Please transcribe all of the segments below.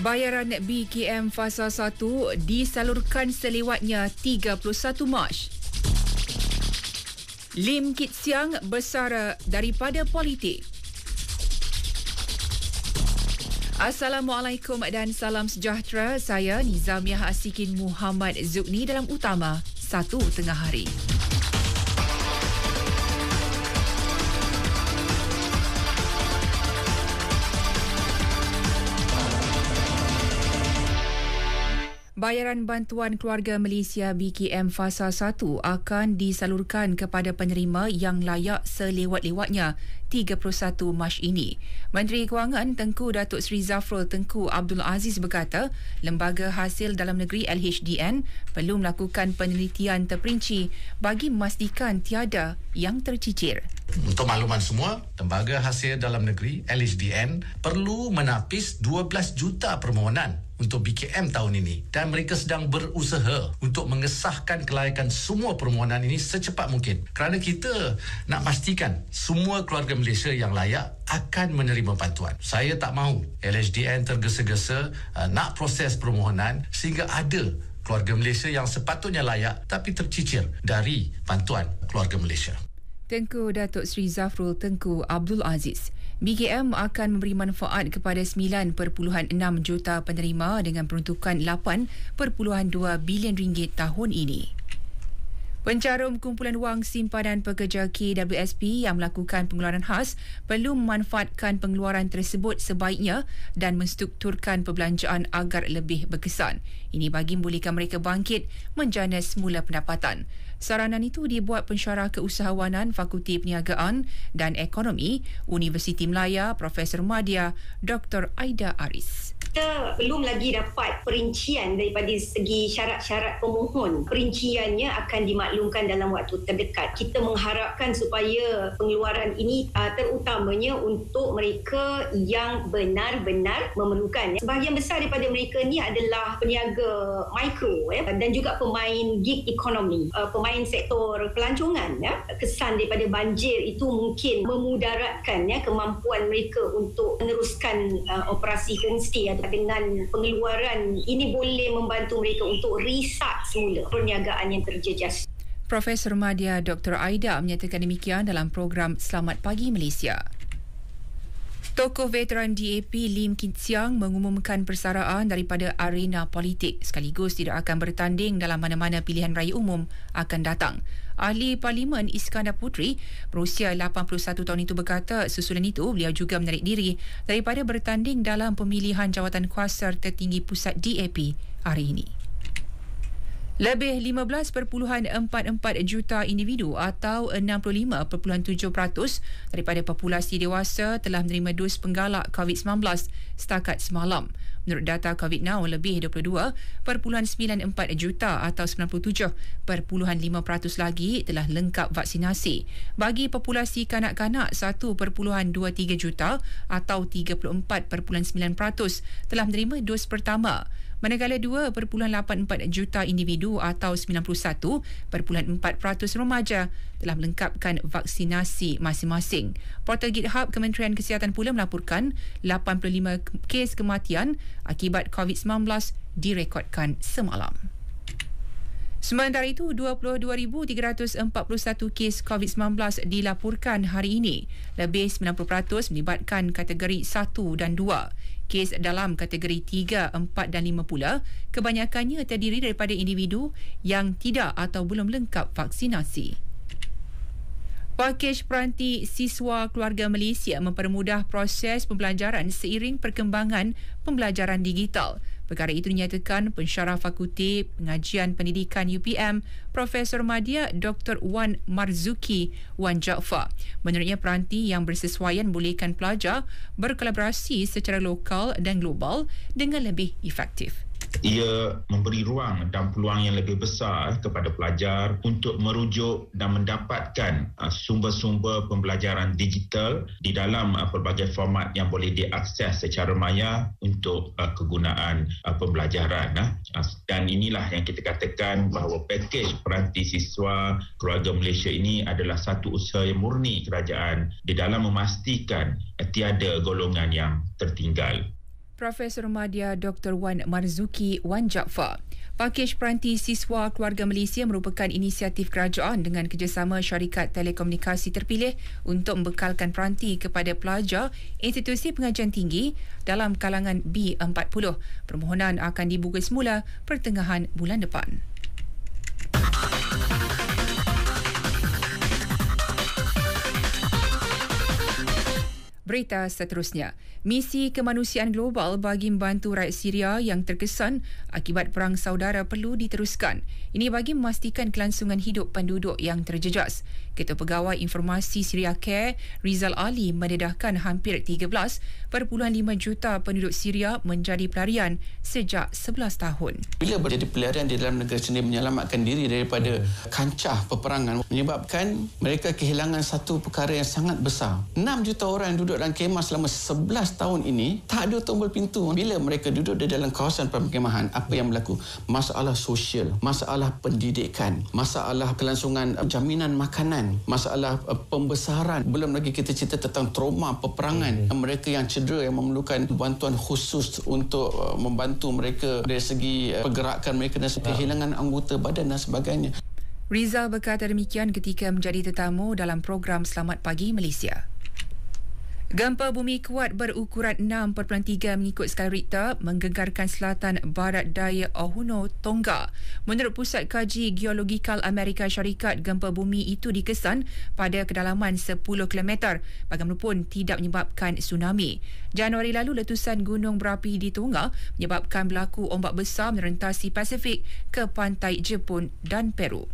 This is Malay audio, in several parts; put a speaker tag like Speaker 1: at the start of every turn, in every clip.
Speaker 1: Bayaran BKM Fasa 1 disalurkan selewatnya 31 Mac. Lim Kit Siang bersara daripada politik. Assalamualaikum dan salam sejahtera. Saya Nizamiah Asikin Muhammad Zukni dalam Utama 1 tengah hari. Bayaran Bantuan Keluarga Malaysia BKM Fasa 1 akan disalurkan kepada penerima yang layak selewat-lewatnya 31 Mac ini. Menteri Kewangan Tengku Datuk Seri Zafrul Tengku Abdul Aziz berkata, Lembaga Hasil Dalam Negeri LHDN perlu melakukan penelitian terperinci bagi memastikan tiada yang tercicir.
Speaker 2: Untuk makluman semua, Lembaga Hasil Dalam Negeri LHDN perlu menapis 12 juta permohonan untuk BKM tahun ini dan mereka sedang berusaha untuk mengesahkan kelayakan semua permohonan ini secepat mungkin kerana kita nak pastikan semua keluarga Malaysia yang layak akan menerima bantuan. Saya tak mahu LHDN tergesa-gesa nak proses permohonan sehingga ada keluarga Malaysia yang sepatutnya layak tapi tercicir dari bantuan keluarga Malaysia.
Speaker 1: Tengku Datuk Seri Zafrul Tengku Abdul Aziz. BKM akan memberi manfaat kepada 9.6 juta penerima dengan peruntukan 8.2 bilion ringgit tahun ini. Pencarum kumpulan wang simpanan pekerja KWSP yang melakukan pengeluaran khas perlu memanfaatkan pengeluaran tersebut sebaiknya dan menstrukturkan perbelanjaan agar lebih berkesan. Ini bagi membolehkan mereka bangkit menjana semula pendapatan. Saranan itu dibuat pensyarah keusahawanan Fakulti Perniagaan dan Ekonomi Universiti Melaya Profesor Madya Dr. Aida Aris.
Speaker 3: Kita belum lagi dapat perincian daripada segi syarat-syarat pemohon. Perinciannya akan dimaklumkan dalam waktu terdekat. Kita mengharapkan supaya pengeluaran ini terutamanya untuk mereka yang benar-benar memerlukan. Sebahagian besar daripada mereka ni adalah peniaga mikro dan juga pemain gig ekonomi, pemain sektor pelancongan. Kesan daripada banjir itu mungkin memudaratkan kemampuan mereka untuk meneruskan operasi homestay dengan pengeluaran ini boleh membantu mereka untuk reset semula perniagaan yang terjejas.
Speaker 1: Profesor Madya Dr. Aida menyatakan demikian dalam program Selamat Pagi Malaysia. Tokoh veteran DAP Lim Kit Siang mengumumkan persaraan daripada arena politik sekaligus tidak akan bertanding dalam mana-mana pilihan raya umum akan datang. Ahli Parlimen Iskandar Puteri berusia 81 tahun itu berkata susulan itu beliau juga menarik diri daripada bertanding dalam pemilihan jawatan kuasa tertinggi pusat DAP hari ini. Lebih 15.44 juta individu atau 65.7% daripada populasi dewasa telah menerima dos penggalak COVID-19 setakat semalam. Menurut data COVID Now, lebih 22.94 juta atau 97.5% lagi telah lengkap vaksinasi. Bagi populasi kanak-kanak, 1.23 juta atau 34.9% telah menerima dos pertama. Manakala 2.84 juta individu atau 91.4% remaja telah melengkapkan vaksinasi masing-masing. Portal GitHub Kementerian Kesihatan pula melaporkan 85 kes kematian akibat COVID-19 direkodkan semalam. Sementara itu, 22,341 kes COVID-19 dilaporkan hari ini. Lebih 90% melibatkan kategori 1 dan 2. Kes dalam kategori 3, 4 dan 5 pula kebanyakannya terdiri daripada individu yang tidak atau belum lengkap vaksinasi. Pakej Peranti Siswa Keluarga Malaysia mempermudah proses pembelajaran seiring perkembangan pembelajaran digital. Perkara itu dinyatakan Pensyarah Fakulti Pengajian Pendidikan UPM Profesor Madya Dr. Wan Marzuki Wan Jaafar. Menurutnya peranti yang bersesuaian bolehkan pelajar berkolaborasi secara lokal dan global dengan lebih efektif.
Speaker 4: Ia memberi ruang dan peluang yang lebih besar kepada pelajar untuk merujuk dan mendapatkan sumber-sumber pembelajaran digital di dalam pelbagai format yang boleh diakses secara maya untuk kegunaan pembelajaran. Dan inilah yang kita katakan bahawa pakej Peranti Siswa Keluarga Malaysia ini adalah satu usaha yang murni kerajaan di dalam memastikan tiada golongan yang tertinggal.
Speaker 1: Profesor Madya Dr. Wan Marzuki Wan Jaafar. Pakej Peranti Siswa Keluarga Malaysia merupakan inisiatif kerajaan dengan kerjasama syarikat telekomunikasi terpilih untuk membekalkan peranti kepada pelajar institusi pengajian tinggi dalam kalangan B40. Permohonan akan dibuka semula pertengahan bulan depan. Berita seterusnya, misi kemanusiaan global bagi membantu rakyat Syria yang terkesan akibat perang saudara perlu diteruskan. Ini bagi memastikan kelangsungan hidup penduduk yang terjejas. Ketua Pegawai Informasi Syria Care, Rizal Ali, mendedahkan hampir 13.5 juta penduduk Syria menjadi pelarian sejak 11 tahun.
Speaker 5: Bila berjadi pelarian di dalam negara sendiri, menyelamatkan diri daripada kancah peperangan, menyebabkan mereka kehilangan satu perkara yang sangat besar. 6 juta orang yang duduk dalam kemah selama 11 tahun ini, tak ada tombol pintu. Bila mereka duduk di dalam kawasan perkemahan, apa yang berlaku? Masalah sosial, masalah pendidikan, masalah kelangsungan jaminan makanan, masalah pembesaran. Belum lagi kita cerita tentang trauma peperangan. Mereka yang cedera, yang memerlukan bantuan khusus untuk membantu mereka dari segi pergerakan mereka dan kehilangan anggota badan dan sebagainya.
Speaker 1: Rizal berkata demikian ketika menjadi tetamu dalam program Selamat Pagi Malaysia. Gempa bumi kuat berukuran 6.3 mengikut skala Richter menggegarkan selatan barat daya Oahu, Tonga. Menurut Pusat Kaji Geologikal Amerika Syarikat, gempa bumi itu dikesan pada kedalaman 10 km. Bagaimanapun tidak menyebabkan tsunami. Januari lalu, letusan gunung berapi di Tonga menyebabkan berlaku ombak besar merentasi Pasifik ke pantai Jepun dan Peru.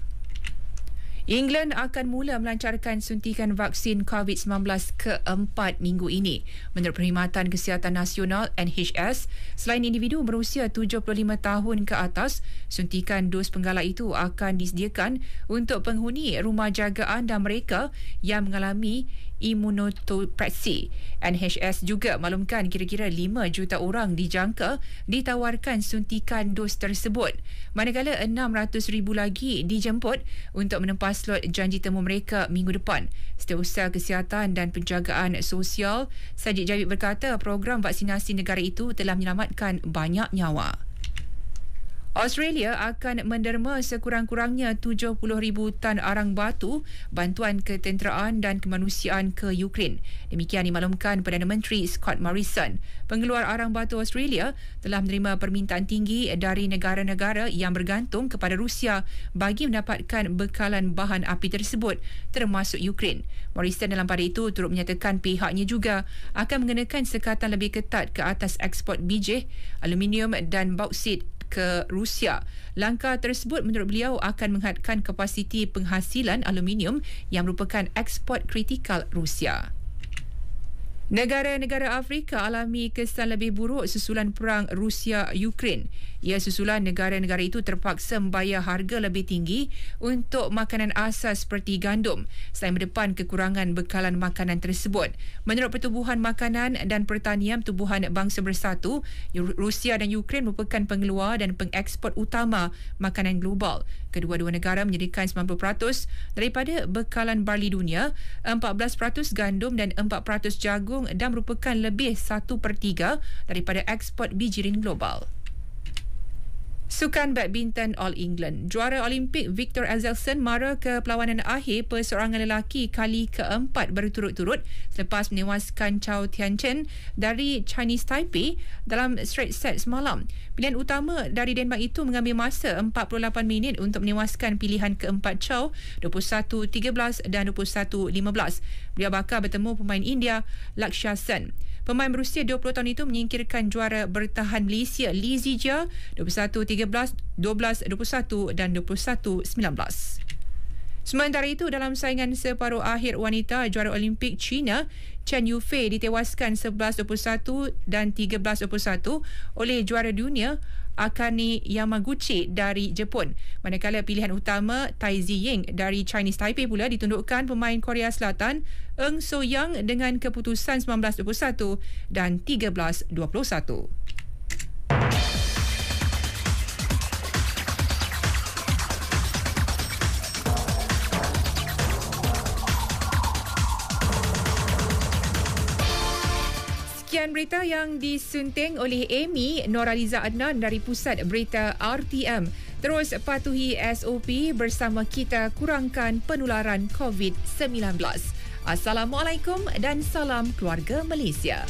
Speaker 1: England akan mula melancarkan suntikan vaksin COVID-19 keempat minggu ini. Menurut Perkhidmatan Kesihatan Nasional NHS, selain individu berusia 75 tahun ke atas, suntikan dos penggalak itu akan disediakan untuk penghuni rumah jagaan dan mereka yang mengalami imunotopraksi. NHS juga maklumkan kira-kira 5 juta orang dijangka ditawarkan suntikan dos tersebut. Manakala 600,000 lagi dijemput untuk menempah slot janji temu mereka minggu depan. Setiausaha Kesihatan dan Penjagaan Sosial Sajid Javid berkata program vaksinasi negara itu telah menyelamatkan banyak nyawa. Australia akan menderma sekurang-kurangnya 70,000 tan arang batu bantuan ketenteraan dan kemanusiaan ke Ukraine. Demikian dimaklumkan Perdana Menteri Scott Morrison. Pengeluar arang batu Australia telah menerima permintaan tinggi dari negara-negara yang bergantung kepada Rusia bagi mendapatkan bekalan bahan api tersebut, termasuk Ukraine. Morrison dalam pada itu turut menyatakan pihaknya juga akan mengenakan sekatan lebih ketat ke atas ekspor bijih, aluminium dan bauksit ke Rusia. Langkah tersebut menurut beliau akan menghadkan kapasiti penghasilan aluminium yang merupakan ekspor kritikal Rusia. Negara-negara Afrika alami kesan lebih buruk susulan perang Rusia-Ukraine. Ia susulan negara-negara itu terpaksa membayar harga lebih tinggi untuk makanan asas seperti gandum selain berdepan kekurangan bekalan makanan tersebut. Menurut Pertubuhan Makanan dan Pertanian Tubuhan Bangsa Bersatu, Rusia dan Ukraine merupakan pengeluar dan pengeksport utama makanan global. Kedua-dua negara menyediakan 90% daripada bekalan barley dunia, 14% gandum dan 4% jagung dan merupakan lebih 1/3 daripada ekspor bijirin global. Sukan badminton All England. Juara Olimpik Victor Axelsen mara ke perlawanan akhir perseorangan lelaki kali keempat berturut-turut selepas menewaskan Chao Tianchen dari Chinese Taipei dalam straight set semalam. Pilihan utama dari Denmark itu mengambil masa 48 minit untuk menewaskan pilihan keempat Chao 21-13 dan 21-15. Beliau bakal bertemu pemain India Lakshya Sen. Pemain berusia 20 tahun itu menyingkirkan juara bertahan Malaysia Lee Zijia 21-13, 12-21 dan 21-19. Sementara itu, dalam saingan separuh akhir wanita, juara Olimpik China Chen Yufei ditewaskan 11-21 dan 13-21 oleh juara dunia Akane Yamaguchi dari Jepun. Manakala pilihan utama Tai Ziying dari Chinese Taipei pula ditundukkan pemain Korea Selatan Eun So-young dengan keputusan 19-21 dan 13-21. Sekian berita yang disunting oleh Amy Noraliza Adnan dari Pusat Berita RTM. Terus patuhi SOP bersama kita kurangkan penularan COVID-19. Assalamualaikum dan salam keluarga Malaysia.